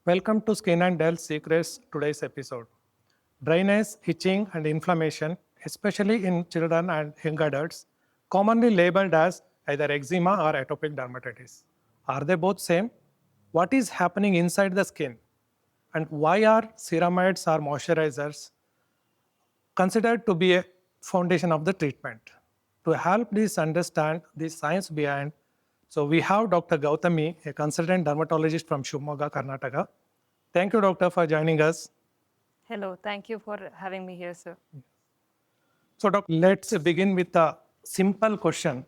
Welcome to Skin and Health Secrets today's episode. Dryness, itching, and inflammation, especially in children and young adults, commonly labeled as either eczema or atopic dermatitis. Are they both same? What is happening inside the skin? And why are ceramides or moisturizers considered to be a foundation of the treatment? To help us understand the science behind, so we have Dr. Gouthami, a consultant dermatologist from Shimoga, Karnataka. Thank you, doctor, for joining us. Hello, thank you for having me here, sir. So, doctor, let's begin with a simple question.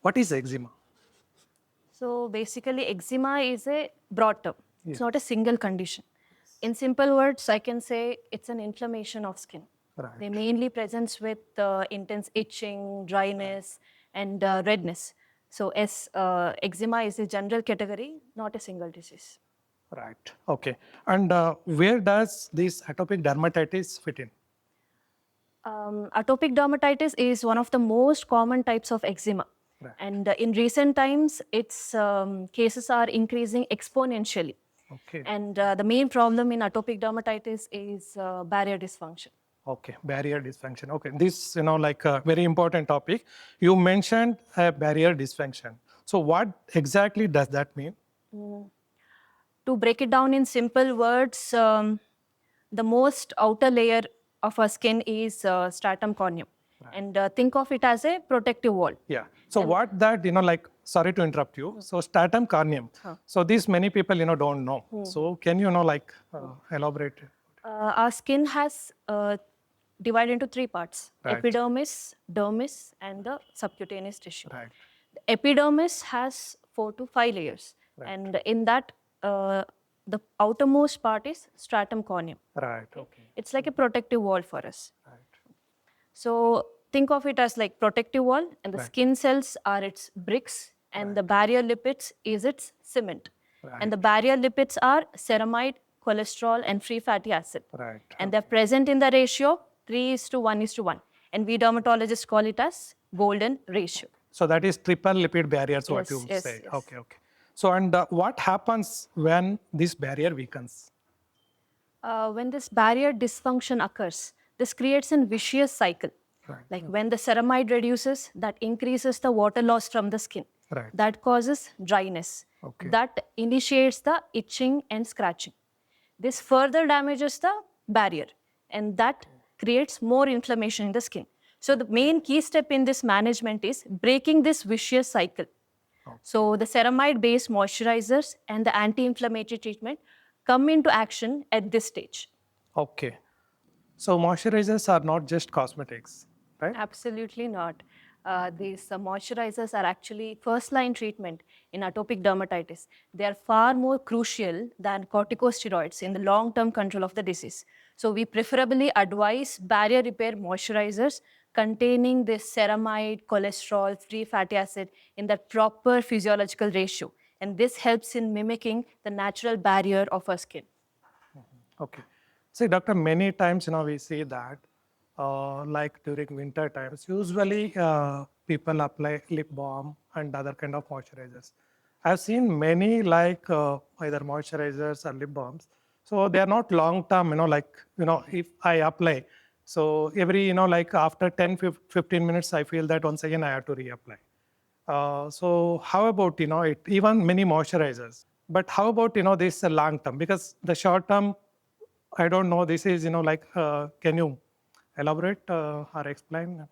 What is eczema? So basically, eczema is a broad term. It's not a single condition. In simple words, I can say it's an inflammation of skin. Right. They mainly presents with intense itching, dryness, and redness. So eczema is a general category, not a single disease. Right. Okay. And where does this atopic dermatitis fit in? Atopic dermatitis is one of the most common types of eczema. Right. And in recent times, its cases are increasing exponentially. Okay. And the main problem in atopic dermatitis is barrier dysfunction. Okay, barrier dysfunction. Okay, this like a very important topic. You mentioned a barrier dysfunction. So what exactly does that mean? To break it down in simple words, the most outer layer of our skin is stratum corneum. Right. And think of it as a protective wall. Yeah. So what that, sorry to interrupt you. So stratum corneum. So these many people, don't know. So can you, elaborate? Our skin has divided into three parts: Right. epidermis, dermis, and the subcutaneous tissue. Right. The epidermis has 4 to 5 layers. Right. And in that, the outermost part is stratum corneum. Right. Okay. It's like a protective wall for us. Right. So think of it as like protective wall, and the Right. skin cells are its bricks, and Right. the barrier lipids is its cement. Right. And the barrier lipids are ceramide, cholesterol, and free fatty acid. Right. And they're present in the ratio 3:1:1. And we dermatologists call it as golden ratio. So that is triple lipid barriers, what you Yes, say. yes. Okay, okay. So and what happens when this barrier weakens? When this barrier dysfunction occurs, this creates a vicious cycle. Right. Like when the ceramide reduces, that increases the water loss from the skin. Right. That causes dryness. Okay. That initiates the itching and scratching. This further damages the barrier, and that creates more inflammation in the skin. So the main key step in this management is breaking this vicious cycle. So the ceramide-based moisturizers and the anti-inflammatory treatment come into action at this stage. Okay. So moisturizers are not just cosmetics, right? Absolutely not. These moisturizers are actually first-line treatment in atopic dermatitis. They are far more crucial than corticosteroids in the long-term control of the disease. So we preferably advise barrier repair moisturizers containing this ceramide, cholesterol, free fatty acid in that proper physiological ratio. And this helps in mimicking the natural barrier of our skin. Okay. See, doctor, many times, we see that, like during winter times, usually people apply lip balm and other kind of moisturizers. I've seen many like either moisturizers or lip balms. So they are not long term, if I apply, so every, like after 10, 15 minutes, I feel that once again I have to reapply. So how about, even many moisturizers, but how about, this long term? Because the short term, I don't know, this is, can you elaborate or explain?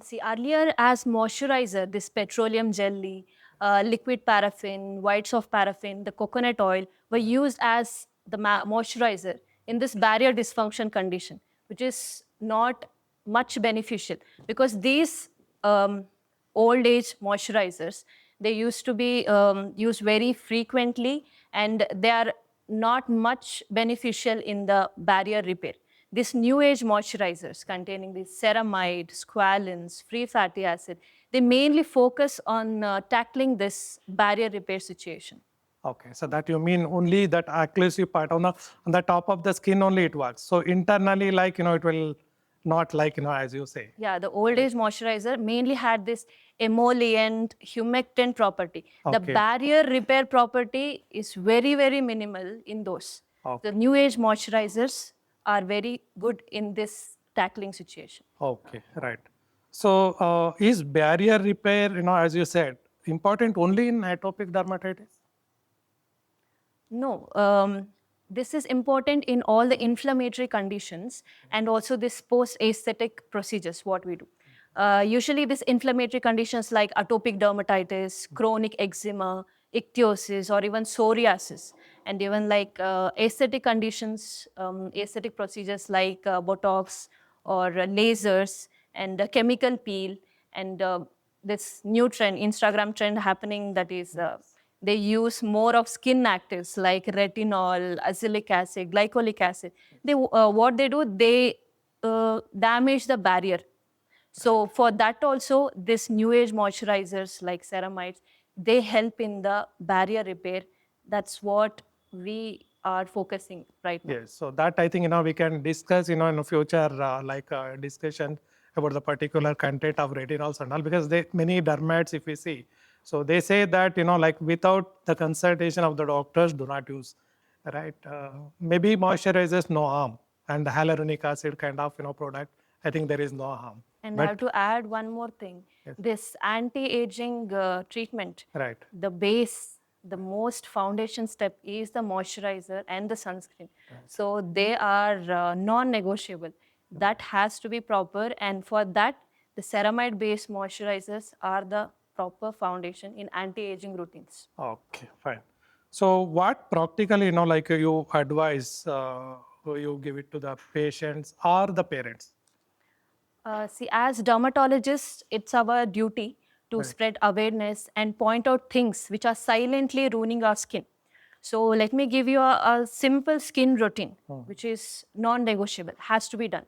See, earlier as moisturizer, this petroleum jelly, liquid paraffin, whites of paraffin, the coconut oil were used as the moisturizer in this barrier dysfunction condition, which is not much beneficial because these old age moisturizers, they used to be used very frequently and they are not much beneficial in the barrier repair. These new age moisturizers containing the ceramide, squalene, free fatty acid, they mainly focus on tackling this barrier repair situation. Okay, so that you mean only that occlusive part on the top of the skin only it works. So internally, it will not like, as you say. Yeah, the old age moisturizer mainly had this emollient, humectant property. The Okay. barrier repair property is very, very minimal in those. Okay. The new age moisturizers are very good in this tackling situation. Okay, right. So, is barrier repair, as you said, important only in atopic dermatitis? No, this is important in all the inflammatory conditions and also this post-aesthetic procedures, what we do. Usually these inflammatory conditions like atopic dermatitis, chronic eczema, ichthyosis, or even psoriasis, and even like aesthetic conditions, aesthetic procedures like Botox or lasers and chemical peel and this new trend, Instagram trend happening that is they use more of skin actives like retinol, azelaic acid, glycolic acid. What they do, they damage the barrier. So for that also, this new age moisturizers like ceramides, they help in the barrier repair. That's what we are focusing right now. Yes, so that I think, we can discuss, in the future, discussion about the particular content of retinols and all, because many dermats, if we see, so they say that, like without the consultation of the doctors, do not use, right? Maybe moisturizers, no harm. And the hyaluronic acid kind of, product, I think there is no harm. And I But, have to add one more thing. Yes. This anti-aging treatment, right, the base, the most foundation step is the moisturizer and the sunscreen. So they are non-negotiable. That has to be proper, and for that, the ceramide-based moisturizers are the proper foundation in anti-aging routines. okay, fine. So what practically, like you advise, you give it to the patients or the parents? See, as dermatologists, it's our duty to Right. spread awareness and point out things which are silently ruining our skin. So let me give you a simple skin routine, which is non-negotiable, has to be done.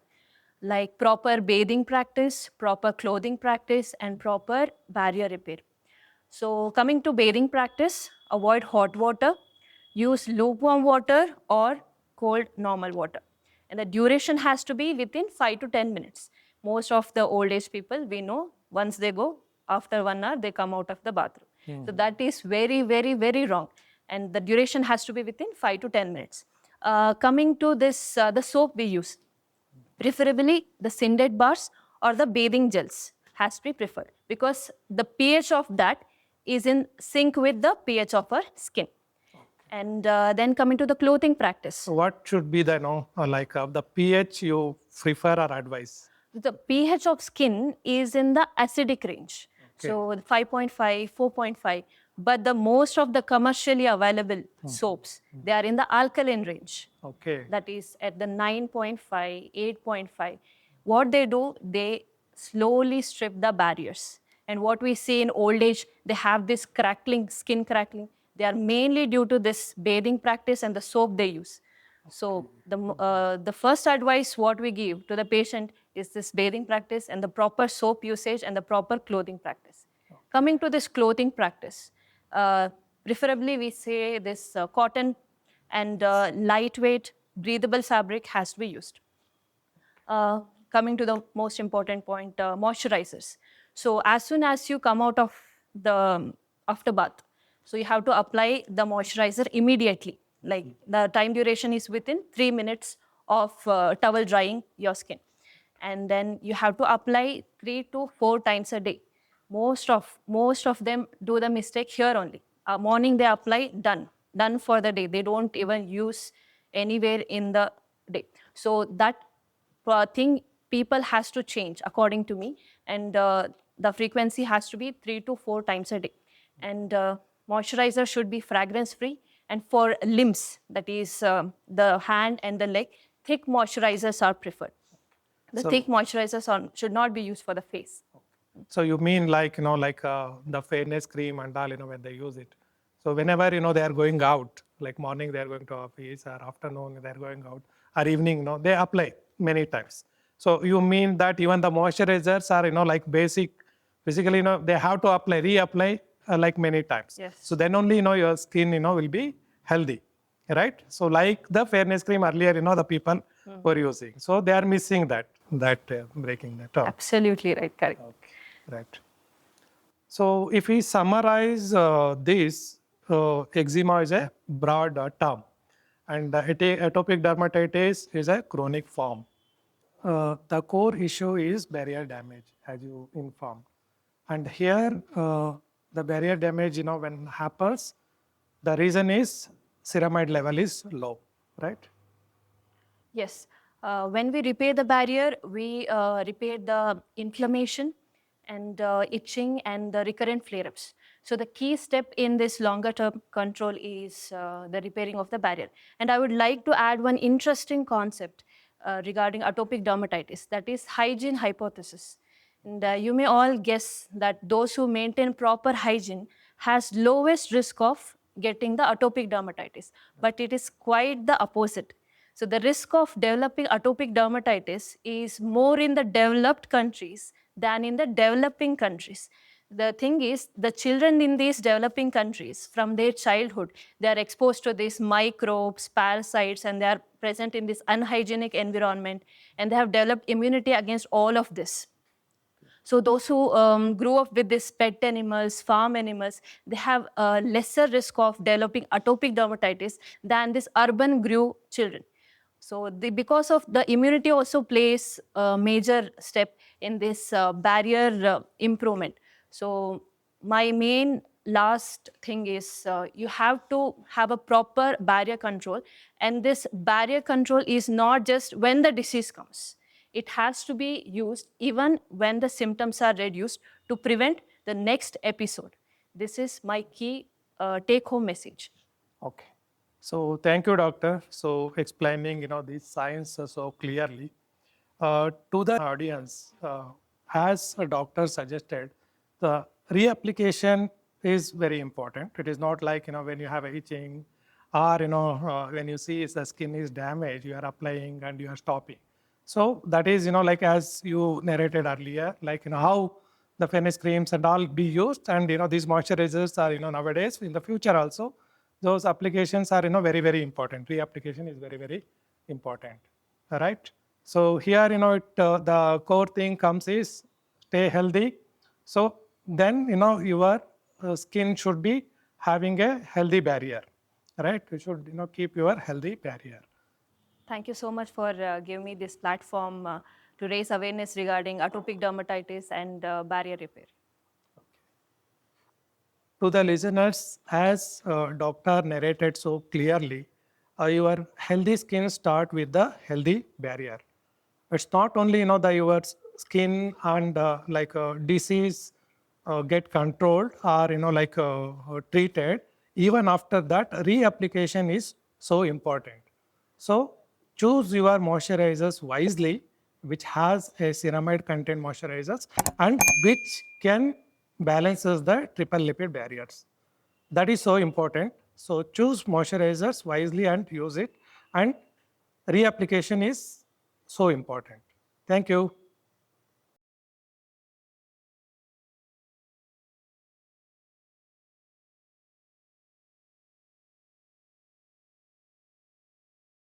Like proper bathing practice, proper clothing practice, and proper barrier repair. So coming to bathing practice, avoid hot water, use lukewarm water or cold normal water. And the duration has to be within 5 to 10 minutes. Most of the old age people, we know, once they go, after 1 hour, they come out of the bathroom. So that is very, very, very wrong. And the duration has to be within 5 to 10 minutes. Coming to this, the soap we use, preferably the Syndet bars or the bathing gels has to be preferred because the pH of that is in sync with the pH of our skin. And then coming to the clothing practice. So what should be the, the pH you prefer or advise? The pH of skin is in the acidic range. Okay. So 5.5, 4.5. But the most of the commercially available soaps, they are in the alkaline range. Okay. That is at the 9.5, 8.5. What they do, they slowly strip the barriers. And what we see in old age, they have this crackling, skin crackling. They are mainly due to this bathing practice and the soap they use. So the first advice what we give to the patient is this bathing practice and the proper soap usage and the proper clothing practice. Coming to this clothing practice, preferably we say this cotton and lightweight, breathable fabric has to be used. Coming to the most important point, moisturizers. So as soon as you come out of the after bath, so you have to apply the moisturizer immediately. Like the time duration is within 3 minutes of towel drying your skin. And then you have to apply 3 to 4 times a day. Most of them do the mistake here only. Morning they apply, done for the day. They don't even use anywhere in the day. So that thing people has to change according to me, and the frequency has to be 3 to 4 times a day. And moisturizer should be fragrance free, and for limbs, that is the hand and the leg, thick moisturizers are preferred. The thick moisturizers should not be used for the face. So you mean like, the fairness cream and all, when they use it. So whenever, they are going out, like morning they are going to office or afternoon they are going out or evening, they apply many times. So you mean that even the moisturizers are, like basically, they have to apply, reapply like many times. Yes. So then only, your skin, will be healthy, right? So like the fairness cream earlier, the people for using. So they are missing that breaking that up. Absolutely right, correct. Okay, right. So if we summarize this, eczema is a broad term, and atopic dermatitis is a chronic form. The core issue is barrier damage, as you informed. And here, the barrier damage, when happens, the reason is ceramide level is low, right? Yes. When we repair the barrier, we repair the inflammation and itching and the recurrent flare-ups. So the key step in this longer term control is the repairing of the barrier. And I would like to add one interesting concept regarding atopic dermatitis, that is hygiene hypothesis. And you may all guess that those who maintain proper hygiene has lowest risk of getting the atopic dermatitis, but it is quite the opposite. So the risk of developing atopic dermatitis is more in the developed countries than in the developing countries. The thing is, the children in these developing countries, from their childhood, they are exposed to these microbes, parasites, and they are present in this unhygienic environment, and they have developed immunity against all of this. So those who grew up with these pet animals, farm animals, they have a lesser risk of developing atopic dermatitis than these urban grew children. So because of the immunity also plays a major step in this barrier improvement. So my main last thing is you have to have a proper barrier control, and this barrier control is not just when the disease comes. It has to be used even when the symptoms are reduced to prevent the next episode. This is my key take-home message. Okay. So thank you, doctor. So explaining, these science so clearly. To the audience, as a doctor suggested, the reapplication is very important. It is not like, when you have itching or, when you see the skin is damaged, you are applying and you are stopping. So that is, like as you narrated earlier, like, how the finish creams and all be used, and, these moisturizers are, nowadays, in the future also, those applications are, very, very important. Reapplication is very, very important, right? So here, the core thing comes is stay healthy. So then, your skin should be having a healthy barrier, right? You should, keep your healthy barrier. Thank you so much for giving me this platform to raise awareness regarding atopic dermatitis and barrier repair. To the listeners, as doctor narrated so clearly, your healthy skin start with the healthy barrier. It's not only your skin and disease get controlled or treated. Even after that, reapplication is so important. So choose your moisturizers wisely, which has a ceramide content moisturizers and which can balances the triple lipid barriers. That is so important. So choose moisturizers wisely and use it. And reapplication is so important. Thank you.